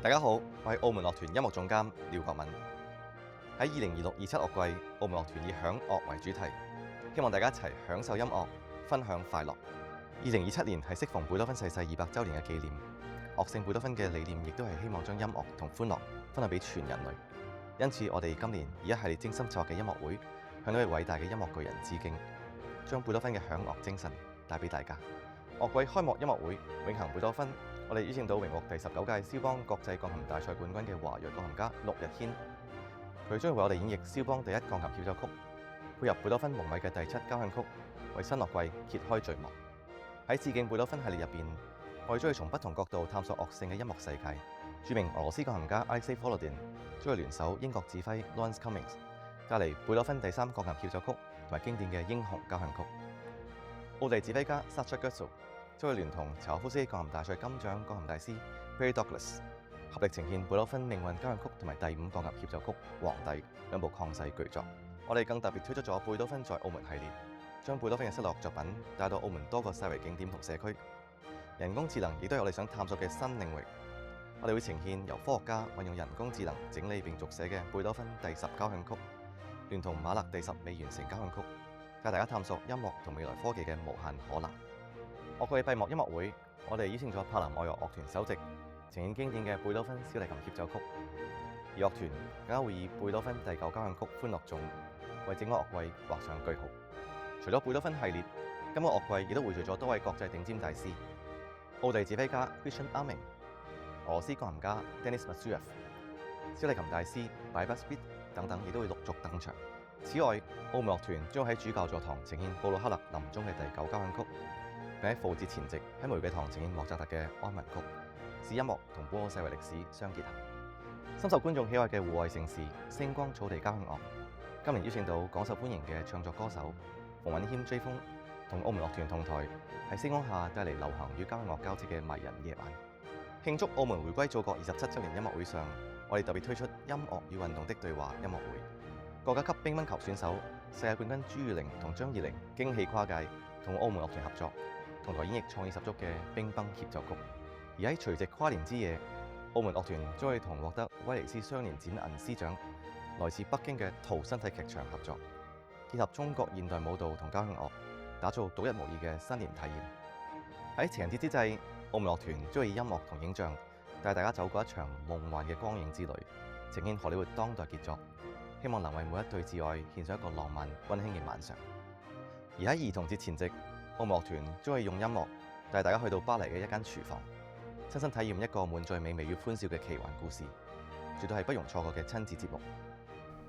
大家好，我係澳門樂團音樂總監廖國敏。喺2026-27樂季，澳門樂團以響樂為主題，希望大家一齊享受音樂，分享快樂。2027年係適逢貝多芬逝世200週年嘅紀念，樂聖貝多芬嘅理念亦都係希望將音樂同歡樂分享俾全人類。因此，我哋今年以一系列精心策劃嘅音樂會，向呢位偉大嘅音樂巨人致敬，將貝多芬嘅響樂精神帶俾大家。樂季開幕音樂會《永恆貝多芬》，我哋邀請到榮獲第19屆蕭邦國際鋼琴大賽冠軍嘅華裔鋼琴家陸日軒，佢將會為我哋演繹蕭邦第1鋼琴協奏曲，配合貝多芬蒙米嘅第7交響曲，為新樂季揭開序幕。喺致敬貝多芬系列入邊，我哋將會從不同角度探索樂聖嘅音樂世界。著名俄羅斯鋼琴家 Alexei Volodin 將會聯手英國指揮 Lawrence Cummings，帶嚟貝多芬第3鋼琴協奏曲同埋經典嘅英雄交響曲。奧地指揮家 Sacha Guitzel 將會聯同柴可夫斯基鋼琴大賽金獎鋼琴大師 Barry Douglas 合力呈現貝多芬命運交響曲同埋第5鋼琴協奏曲《皇帝》兩部曠世巨作。我哋更特別推出咗貝多芬在澳門系列，將貝多芬嘅失落作品帶到澳門多個世遺景點同社區。人工智能亦都係我哋想探索嘅新領域。我哋會呈現由科學家運用人工智能整理並續寫嘅貝多芬第10交響曲，聯同馬勒第10未完成交響曲，帶大家探索音樂同未來科技嘅無限可能。樂季閉幕音樂會，我哋邀請咗柏林愛樂樂團首席，呈現經典嘅貝多芬小提琴協奏曲，而樂團更加會以貝多芬第9交響曲歡樂頌為整個樂季畫上句號。除咗貝多芬系列，今個樂季亦都匯聚咗多位國際頂尖大師，奧地指揮家 Christian Arming、俄羅斯鋼琴家 Denis Matsuev、小提琴大師 Bybus Bit 等等，亦都會陸續登場。此外，澳門樂團將喺主教座堂呈現布魯克勒臨終嘅第9交響曲，並喺復活節前夕喺玫瑰堂呈現莫扎特嘅安魂曲，使音樂同本澳世遺歷史相結合。深受觀眾喜愛嘅戶外盛事星光草地交響樂，今年邀請到廣受歡迎嘅唱作歌手馮允謙 J 風同澳門樂團同台，喺星光下帶嚟流行與交響樂交織嘅迷人夜晚。慶祝澳門回歸祖國27週年音樂會上，我哋特別推出音樂與運動的對話音樂會。國家級乒乓球選手、世界冠軍朱裕玲同張怡玲驚喜跨界，同澳門樂團合作，同台演繹創意十足嘅乒乓協奏曲。而喺除夕跨年之夜，澳門樂團將會同獲得威尼斯雙年展銀獅獎、來自北京嘅圖身體劇場合作，結合中國現代舞蹈同交響樂，打造獨一無二嘅新年體驗。喺情人節之際，澳門樂團將會以音樂同影像帶大家走過一場夢幻嘅光影之旅，呈現荷里活當代傑作，希望能為每一對摯愛獻上一個浪漫溫馨嘅晚上。而喺兒童節前夕，澳門樂團將會用音樂帶大家去到巴黎嘅一間廚房，親身體驗一個滿載美味與歡笑嘅奇幻故事，絕對係不容錯過嘅親子節目。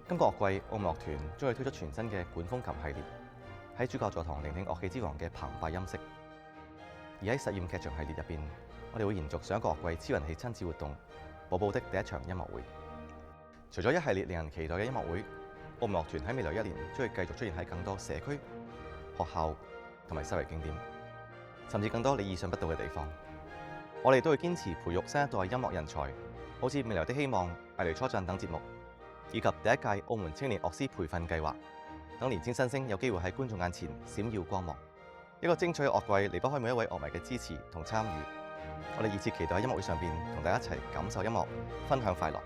今個樂季，澳門樂團將會推出全新嘅管風琴系列，喺主教座堂聆聽樂器之王嘅澎湃音色。而喺實驗劇場系列入邊，我哋會延續上一個樂季超人氣親子活動《寶寶的第一場音樂會》。除咗一系列令人期待嘅音樂會，澳門樂團喺未來1年將會繼續出現喺更多社區、學校同埋世遺景點，甚至更多你意想不到嘅地方。我哋都會堅持培育新一代音樂人才，好似《未來的希望》、《藝雷初陣》等節目，以及第1屆澳門青年樂師培訓計劃，等年輕新星有機會喺觀眾眼前閃耀光芒。一個精彩嘅樂季離不開每一位樂迷嘅支持同參與。我哋熱切期待喺音樂會上邊同大家一齊感受音樂，分享快樂。